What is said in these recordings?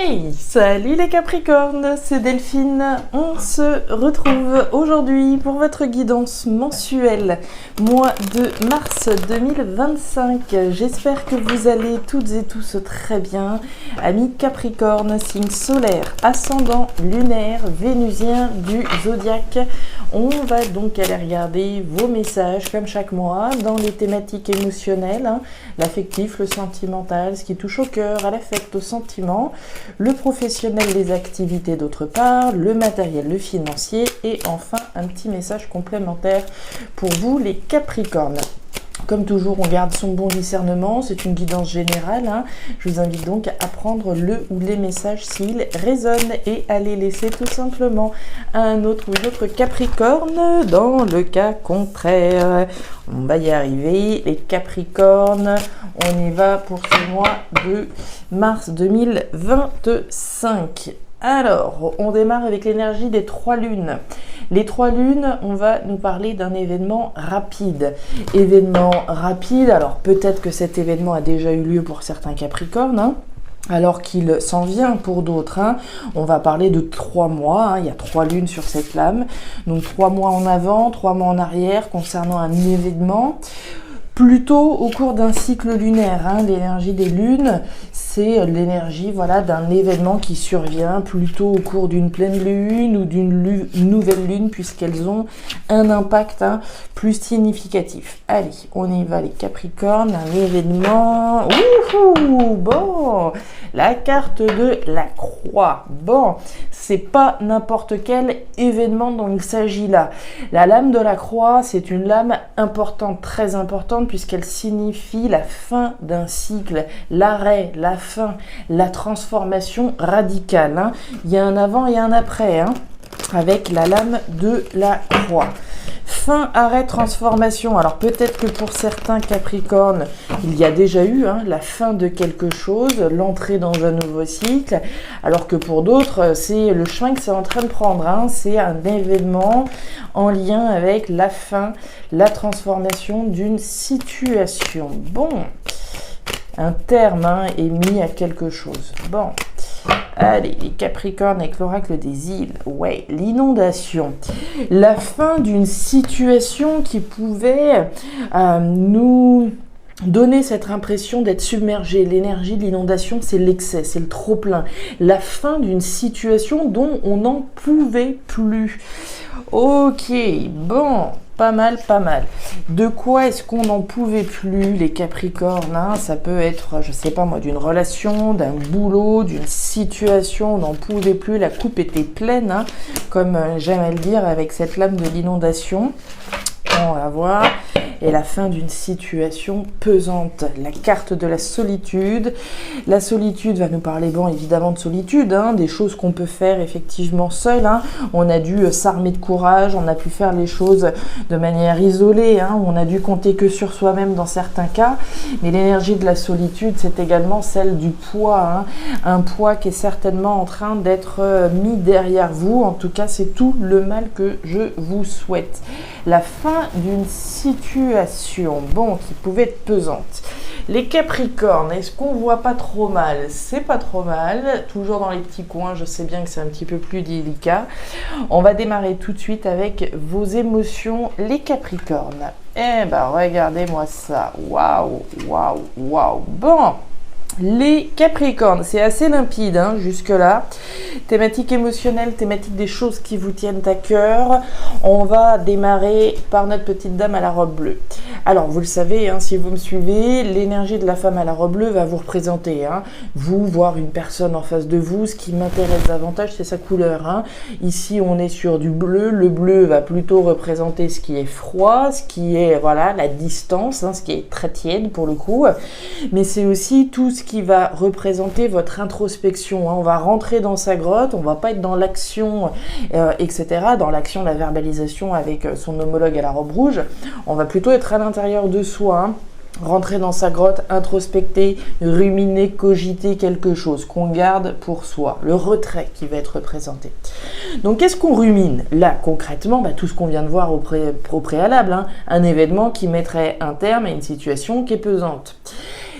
Hey, salut les Capricornes, c'est Delphine. On se retrouve aujourd'hui pour votre guidance mensuelle, mois de mars 2025. J'espère que vous allez toutes et tous très bien. Amis Capricorne, signe solaire, ascendant lunaire, vénusien du zodiaque. On va donc aller regarder vos messages comme chaque mois dans les thématiques émotionnelles, l'affectif, le sentimental, ce qui touche au cœur, à l'affect, au sentiment, le professionnel, les activités d'autre part, le matériel, le financier et enfin un petit message complémentaire pour vous les Capricornes. Comme toujours, on garde son bon discernement, c'est une guidance générale. Je vous invite donc à prendre le ou les messages s'ils résonnent et à les laisser tout simplement à un autre ou une autre Capricorne dans le cas contraire. On va y arriver, les Capricornes, on y va pour ce mois de mars 2025. Alors, on démarre avec l'énergie des 3 lunes. Les 3 lunes, on va nous parler d'un événement rapide. Événement rapide, alors peut-être que cet événement a déjà eu lieu pour certains Capricornes, alors qu'il s'en vient pour d'autres. On va parler de 3 mois, il y a 3 lunes sur cette lame. Donc 3 mois en avant, 3 mois en arrière concernant un événement. Plutôt au cours d'un cycle lunaire, l'énergie des lunes, c'est l'énergie d'un événement qui survient plutôt au cours d'une pleine lune ou d'une nouvelle lune puisqu'elles ont un impact plus significatif. Allez, on y va les Capricornes, un événement, bon, la carte de la croix, bon, c'est pas n'importe quel événement dont il s'agit là. La lame de la croix, c'est une lame importante, très importante, puisqu'elle signifie la fin d'un cycle, l'arrêt, la fin, la transformation radicale. Il y a un avant et un après, avec la lame de la croix. Fin, arrêt, transformation. Alors peut-être que pour certains Capricornes, il y a déjà eu la fin de quelque chose, l'entrée dans un nouveau cycle, alors que pour d'autres, c'est le chemin que c'est en train de prendre. C'est un événement en lien avec la fin, la transformation d'une situation. Bon, un terme est mis à quelque chose. Bon. Allez, les Capricornes avec l'oracle des îles. Ouais, l'inondation. La fin d'une situation qui pouvait nous donner cette impression d'être submergé. L'énergie de l'inondation, c'est l'excès, c'est le trop-plein. La fin d'une situation dont on n'en pouvait plus. Ok, bon, pas mal. De quoi est-ce qu'on n'en pouvait plus, les Capricornes? Ça peut être, je sais pas moi, d'une relation, d'un boulot, d'une situation, on n'en pouvait plus, la coupe était pleine, comme j'aime à le dire avec cette lame de l'inondation. On va voir. Et la fin d'une situation pesante. La carte de la solitude. La solitude va nous parler, évidemment de solitude, des choses qu'on peut faire effectivement seul. On a dû s'armer de courage, on a pu faire les choses de manière isolée, on a dû compter que sur soi-même dans certains cas. Mais l'énergie de la solitude, c'est également celle du poids. Un poids qui est certainement en train d'être mis derrière vous. En tout cas, c'est tout le mal que je vous souhaite. La fin d'une situation, qui pouvait être pesante. Les Capricornes, est-ce qu'on voit pas trop mal? C'est pas trop mal, toujours dans les petits coins, je sais bien que c'est un petit peu plus délicat. On va démarrer tout de suite avec vos émotions, les Capricornes. Regardez-moi ça, waouh. Bon, les Capricornes, c'est assez limpide jusque-là. Thématique émotionnelle, thématique des choses qui vous tiennent à cœur. On va démarrer par notre petite dame à la robe bleue. Alors, vous le savez, si vous me suivez, l'énergie de la femme à la robe bleue va vous représenter. Vous, voir une personne en face de vous, ce qui m'intéresse davantage, c'est sa couleur. Ici, on est sur du bleu. Le bleu va plutôt représenter ce qui est froid, ce qui est, la distance, ce qui est très tiède pour le coup. Mais c'est aussi tout ce qui va représenter votre introspection. On va rentrer dans sa grotte, on va pas être dans l'action, etc., dans l'action, la verbalisation avec son homologue à la robe rouge. On va plutôt être à l'intérieur de soi, rentrer dans sa grotte, introspecter, ruminer, cogiter quelque chose qu'on garde pour soi. Le retrait qui va être représenté. Donc, qu'est-ce qu'on rumine? Là, concrètement, tout ce qu'on vient de voir au préalable. Un événement qui mettrait un terme à une situation qui est pesante.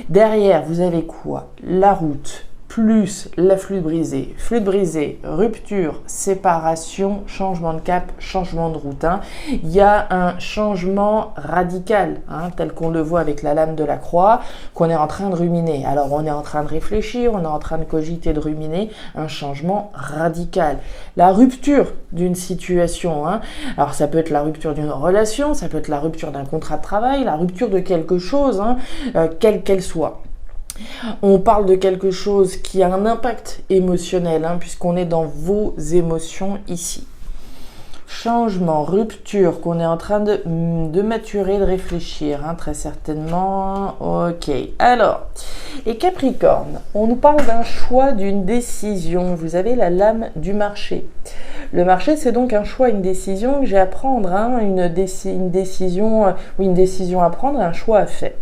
Derrière, vous avez quoi? La route, plus la flûte brisée. Flûte brisée, rupture, séparation, changement de cap, changement de route. Il y a un changement radical, tel qu'on le voit avec la lame de la croix, qu'on est en train de ruminer. Alors on est en train de réfléchir, on est en train de cogiter, de ruminer, un changement radical. La rupture d'une situation, alors ça peut être la rupture d'une relation, ça peut être la rupture d'un contrat de travail, la rupture de quelque chose, quelle qu'elle soit. On parle de quelque chose qui a un impact émotionnel, puisqu'on est dans vos émotions ici. Changement, rupture, qu'on est en train de maturer, de réfléchir, très certainement. Ok, alors, les Capricornes, on nous parle d'un choix, d'une décision. Vous avez la lame du marché. Le marché, c'est donc un choix, une décision que j'ai à prendre, une décision à prendre, un choix à faire.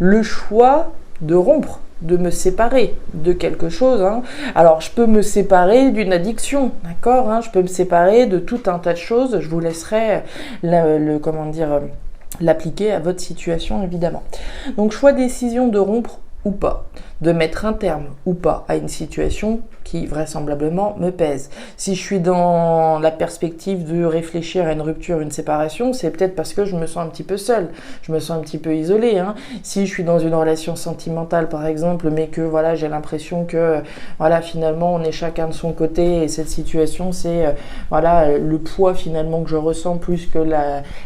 Le choix de rompre, de me séparer de quelque chose. Alors, je peux me séparer d'une addiction, d'accord, je peux me séparer de tout un tas de choses. Je vous laisserai l'appliquer à votre situation, évidemment. Donc, choix, décision de rompre ou pas, de mettre un terme ou pas à une situation qui vraisemblablement me pèse. Si je suis dans la perspective de réfléchir à une rupture, une séparation, c'est peut-être parce que je me sens un petit peu seule, je me sens un petit peu isolée. Si je suis dans une relation sentimentale par exemple, mais que j'ai l'impression que finalement on est chacun de son côté et cette situation c'est le poids finalement que je ressens plus que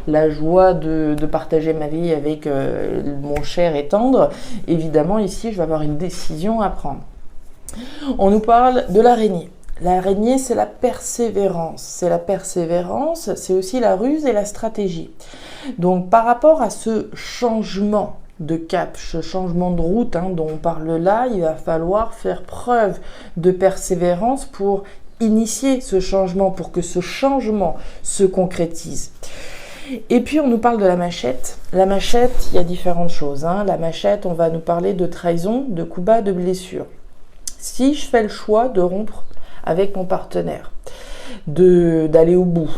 la joie de partager ma vie avec mon cher et tendre, évidemment ici je vais avoir une décision à prendre. On nous parle de l'araignée. L'araignée, c'est la persévérance. C'est la persévérance, c'est aussi la ruse et la stratégie. Donc, par rapport à ce changement de cap, ce changement de route dont on parle là, il va falloir faire preuve de persévérance pour initier ce changement, pour que ce changement se concrétise. Et puis, on nous parle de la machette. La machette, il y a différentes choses. La machette, on va nous parler de trahison, de coups bas, de blessures. Si je fais le choix de rompre avec mon partenaire, d'aller au bout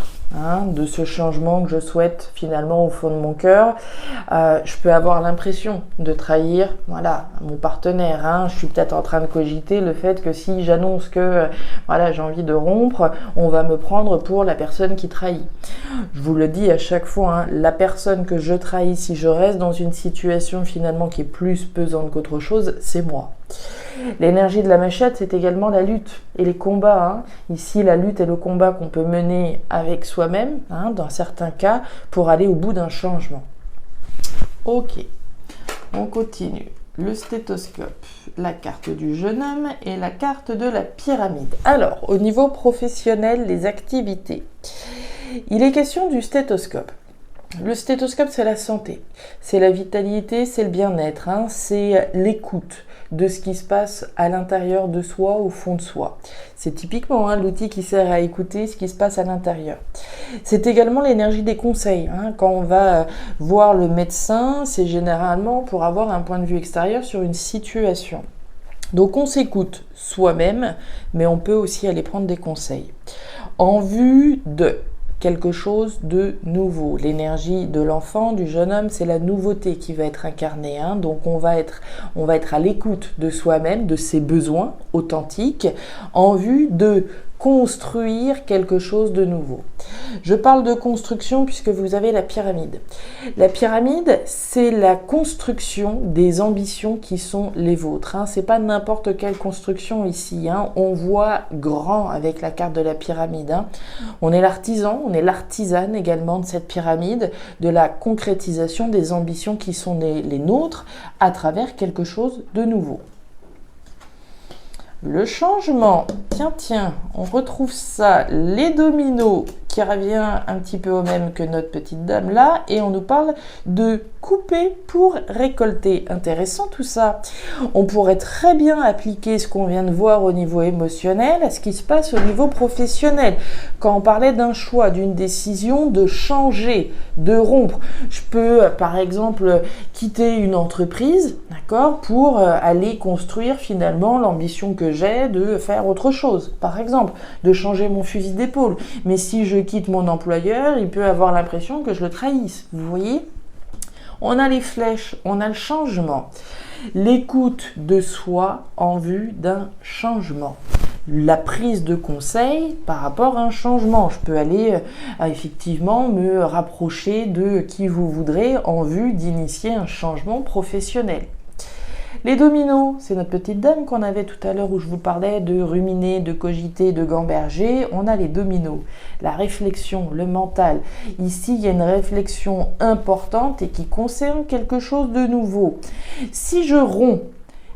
de ce changement que je souhaite finalement au fond de mon cœur, je peux avoir l'impression de trahir mon partenaire. Je suis peut-être en train de cogiter le fait que si j'annonce que j'ai envie de rompre, on va me prendre pour la personne qui trahit. Je vous le dis à chaque fois, la personne que je trahis, si je reste dans une situation finalement qui est plus pesante qu'autre chose, c'est moi. L'énergie de la machette, c'est également la lutte et les combats. Ici, la lutte et le combat qu'on peut mener avec soi-même, dans certains cas, pour aller au bout d'un changement. Ok, on continue. Le stéthoscope, la carte du jeune homme et la carte de la pyramide. Alors, au niveau professionnel, les activités. Il est question du stéthoscope. Le stéthoscope, c'est la santé, c'est la vitalité, c'est le bien-être, c'est l'écoute de ce qui se passe à l'intérieur de soi, au fond de soi. C'est typiquement l'outil qui sert à écouter ce qui se passe à l'intérieur. C'est également l'énergie des conseils. Quand on va voir le médecin, c'est généralement pour avoir un point de vue extérieur sur une situation. Donc on s'écoute soi-même, mais on peut aussi aller prendre des conseils. En vue de quelque chose de nouveau. L'énergie de l'enfant, du jeune homme, c'est la nouveauté qui va être incarnée. Donc on va être à l'écoute de soi-même, de ses besoins authentiques, en vue de construire quelque chose de nouveau. Je parle de construction puisque vous avez la pyramide. La pyramide, c'est la construction des ambitions qui sont les vôtres. C'est pas n'importe quelle construction ici. On voit grand avec la carte de la pyramide. On est l'artisan, on est l'artisane également de cette pyramide, de la concrétisation des ambitions qui sont les nôtres à travers quelque chose de nouveau. Le changement, tiens, on retrouve ça, les dominos, qui revient un petit peu au même que notre petite dame là, et on nous parle de couper pour récolter. Intéressant tout ça. On pourrait très bien appliquer ce qu'on vient de voir au niveau émotionnel à ce qui se passe au niveau professionnel. Quand on parlait d'un choix, d'une décision de changer, de rompre, je peux par exemple quitter une entreprise, d'accord, pour aller construire finalement l'ambition que j'ai de faire autre chose, par exemple, de changer mon fusil d'épaule. Mais si je quitte mon employeur, il peut avoir l'impression que je le trahisse, vous voyez ? On a les flèches, on a le changement. L'écoute de soi en vue d'un changement. La prise de conseil par rapport à un changement. Je peux aller effectivement me rapprocher de qui vous voudrez en vue d'initier un changement professionnel. Les dominos, c'est notre petite dame qu'on avait tout à l'heure où je vous parlais de ruminer, de cogiter, de gamberger. On a les dominos, la réflexion, le mental. Ici, il y a une réflexion importante et qui concerne quelque chose de nouveau. Si je romps,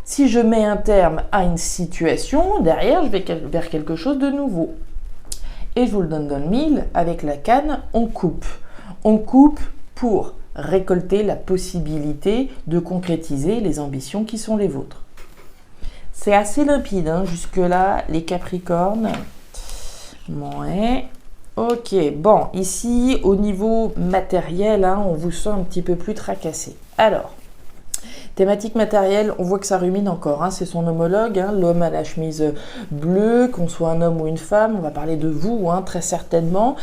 si je mets un terme à une situation, derrière, je vais vers quelque chose de nouveau. Et je vous le donne dans le mille, avec la canne, on coupe. On coupe pour récolter la possibilité de concrétiser les ambitions qui sont les vôtres. C'est assez limpide, hein, jusque-là, les Capricornes. Ouais. Ok, bon, ici, au niveau matériel, hein, on vous sent un petit peu plus tracassé. Alors, thématique matérielle, on voit que ça rumine encore, hein, c'est son homologue, hein, l'homme à la chemise bleue, qu'on soit un homme ou une femme, on va parler de vous, hein, très certainement,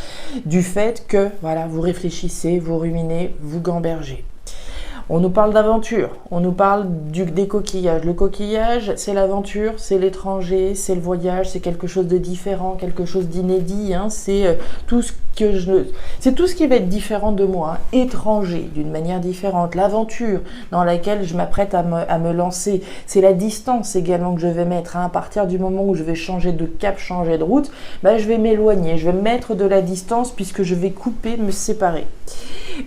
du fait que voilà, vous réfléchissez, vous ruminez, vous gambergez. On nous parle d'aventure, on nous parle des coquillages. Le coquillage, c'est l'aventure, c'est l'étranger, c'est le voyage, c'est quelque chose de différent, quelque chose d'inédit. Hein, c'est tout ce qui va être différent de moi, hein, étranger, d'une manière différente. L'aventure dans laquelle je m'apprête à me lancer, c'est la distance également que je vais mettre. Hein, à partir du moment où je vais changer de cap, changer de route, ben, je vais m'éloigner, je vais mettre de la distance puisque je vais couper, me séparer.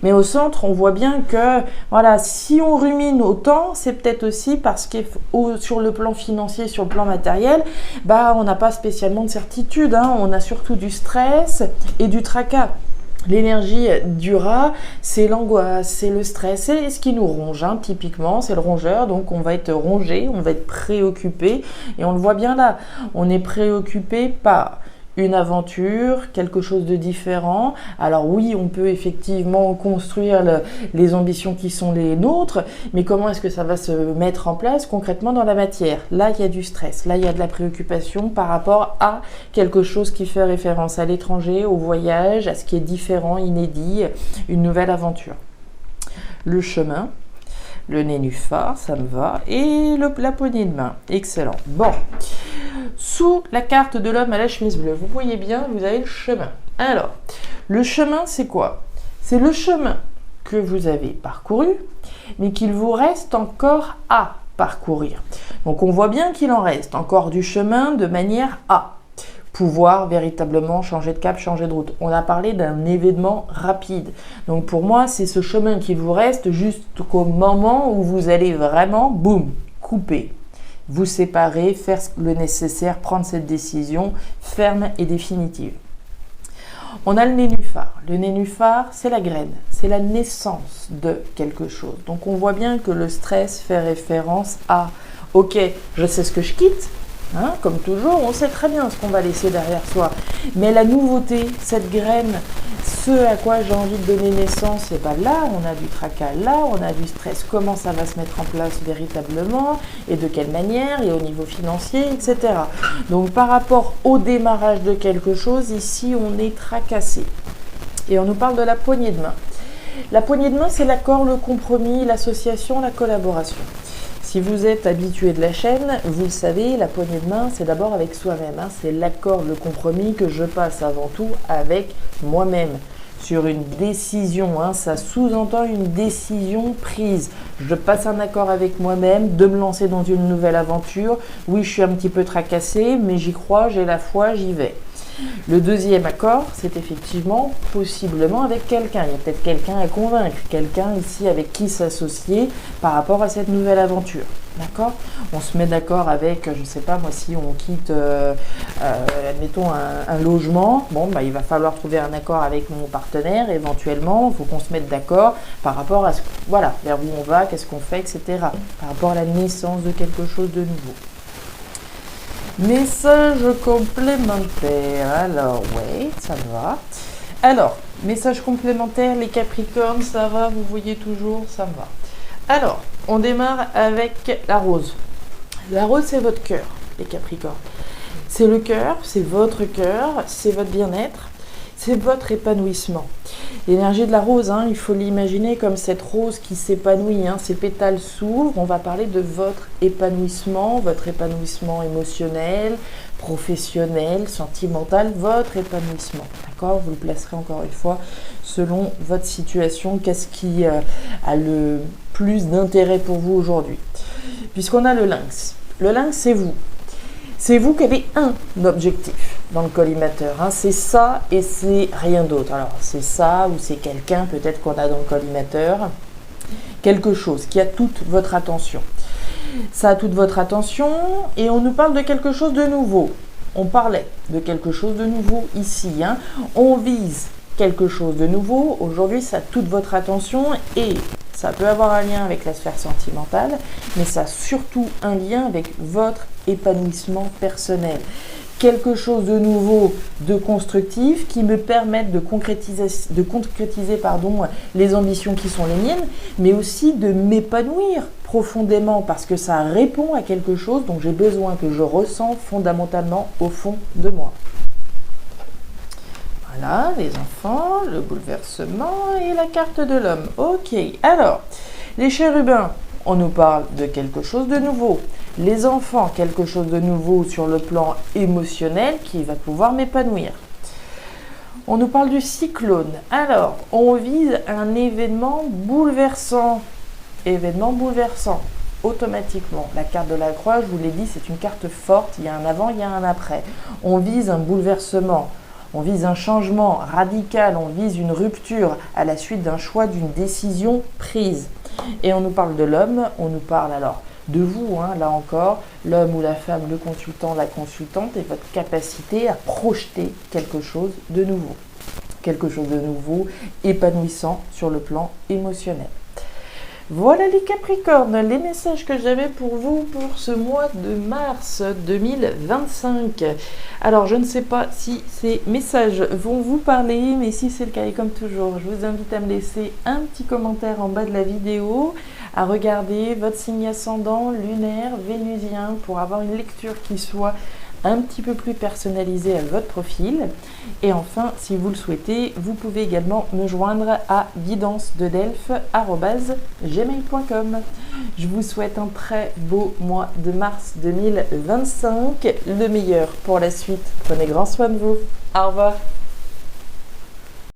Mais au centre, on voit bien que voilà, si on rumine autant, c'est peut-être aussi parce que sur le plan financier, sur le plan matériel, bah, on n'a pas spécialement de certitude. Hein, on a surtout du stress et du tracas. L'énergie du rat, c'est l'angoisse, c'est le stress, c'est ce qui nous ronge, hein, typiquement, c'est le rongeur, donc on va être rongé, on va être préoccupé, et on le voit bien là, on est préoccupé par une aventure, quelque chose de différent. Alors oui, on peut effectivement construire les ambitions qui sont les nôtres, mais comment est-ce que ça va se mettre en place concrètement dans la matière? Là, il y a du stress, là, il y a de la préoccupation par rapport à quelque chose qui fait référence à l'étranger, au voyage, à ce qui est différent, inédit, une nouvelle aventure. Le chemin, le nénuphar, ça me va, et la poignée de main, excellent. Bon, sous la carte de l'homme à la chemise bleue, vous voyez bien, vous avez le chemin. Alors, le chemin, c'est quoi? C'est le chemin que vous avez parcouru, mais qu'il vous reste encore à parcourir. Donc, on voit bien qu'il en reste encore du chemin de manière à pouvoir véritablement changer de cap, changer de route. On a parlé d'un événement rapide. Donc pour moi, c'est ce chemin qu'il vous reste jusqu'au moment où vous allez vraiment, boum, couper, vous séparer, faire le nécessaire, prendre cette décision ferme et définitive. On a le nénuphar. Le nénuphar, c'est la graine, c'est la naissance de quelque chose. Donc on voit bien que le stress fait référence à « Ok, je sais ce que je quitte ». Hein, comme toujours, on sait très bien ce qu'on va laisser derrière soi. Mais la nouveauté, cette graine, ce à quoi j'ai envie de donner naissance, et ben là, on a du tracas, là, on a du stress. Comment ça va se mettre en place véritablement et de quelle manière et au niveau financier, etc. Donc, par rapport au démarrage de quelque chose, ici, on est tracassé. Et on nous parle de la poignée de main. La poignée de main, c'est l'accord, le compromis, l'association, la collaboration. Si vous êtes habitué de la chaîne, vous le savez, la poignée de main, c'est d'abord avec soi-même. Hein, c'est l'accord, le compromis que je passe avant tout avec moi-même. Sur une décision, hein, ça sous-entend une décision prise. Je passe un accord avec moi-même de me lancer dans une nouvelle aventure. Oui, je suis un petit peu tracassée, mais j'y crois, j'ai la foi, j'y vais. Le deuxième accord, c'est effectivement possiblement avec quelqu'un. Il y a peut-être quelqu'un à convaincre, quelqu'un ici avec qui s'associer par rapport à cette nouvelle aventure. D'accord? On se met d'accord avec, je ne sais pas moi, si on quitte, admettons, un logement, bon, bah, il va falloir trouver un accord avec mon partenaire, éventuellement, il faut qu'on se mette d'accord par rapport à voilà, vers où on va, qu'est-ce qu'on fait, etc. Par rapport à la naissance de quelque chose de nouveau. Message complémentaire, alors ouais, ça va. Alors, message complémentaire, les Capricornes, ça va, vous voyez toujours, ça va. Alors, on démarre avec la rose. La rose, c'est votre cœur, les Capricornes. C'est le cœur, c'est votre bien-être. c'est votre épanouissement. L'énergie de la rose, il faut l'imaginer comme cette rose qui s'épanouit, ses pétales s'ouvrent. On va parler de votre épanouissement émotionnel, professionnel, sentimental, votre épanouissement. D'accord? Vous le placerez encore une fois selon votre situation. Qu'est-ce qui a le plus d'intérêt pour vous aujourd'hui? Puisqu'on a le lynx. Le lynx, c'est vous. C'est vous qui avez un objectif dans le collimateur. C'est ça et c'est rien d'autre. Alors, c'est ça ou c'est quelqu'un peut-être qu'on a dans le collimateur. Quelque chose qui a toute votre attention. Ça a toute votre attention et on nous parle de quelque chose de nouveau. On parlait de quelque chose de nouveau ici. On vise quelque chose de nouveau. Aujourd'hui, ça a toute votre attention et ça peut avoir un lien avec la sphère sentimentale, mais ça a surtout un lien avec votre épanouissement personnel. Quelque chose de nouveau, de constructif, qui me permette de concrétiser les ambitions qui sont les miennes, mais aussi de m'épanouir profondément, parce que ça répond à quelque chose dont j'ai besoin, que je ressens fondamentalement au fond de moi. Voilà, les enfants, le bouleversement et la carte de l'homme. Ok, alors, les chérubins, on nous parle de quelque chose de nouveau. Les enfants, quelque chose de nouveau sur le plan émotionnel qui va pouvoir m'épanouir. On nous parle du cyclone. Alors, on vise un événement bouleversant. Événement bouleversant, automatiquement. La carte de la croix, je vous l'ai dit, c'est une carte forte. Il y a un avant, il y a un après. On vise un bouleversement. On vise un changement radical, on vise une rupture à la suite d'un choix, d'une décision prise. Et on nous parle de l'homme, on nous parle alors de vous, là encore, l'homme ou la femme, le consultant, la consultante, et votre capacité à projeter quelque chose de nouveau. Quelque chose de nouveau, épanouissant sur le plan émotionnel. Voilà les Capricornes, les messages que j'avais pour vous pour ce mois de mars 2025. Alors, je ne sais pas si ces messages vont vous parler, mais si c'est le cas, et comme toujours, je vous invite à me laisser un petit commentaire en bas de la vidéo, à regarder votre signe ascendant, lunaire, vénusien, pour avoir une lecture qui soit un petit peu plus personnalisé à votre profil. Et enfin, si vous le souhaitez, vous pouvez également me joindre à guidancededelphes@gmail.com. Je vous souhaite un très beau mois de mars 2025, le meilleur pour la suite. Prenez grand soin de vous. Au revoir.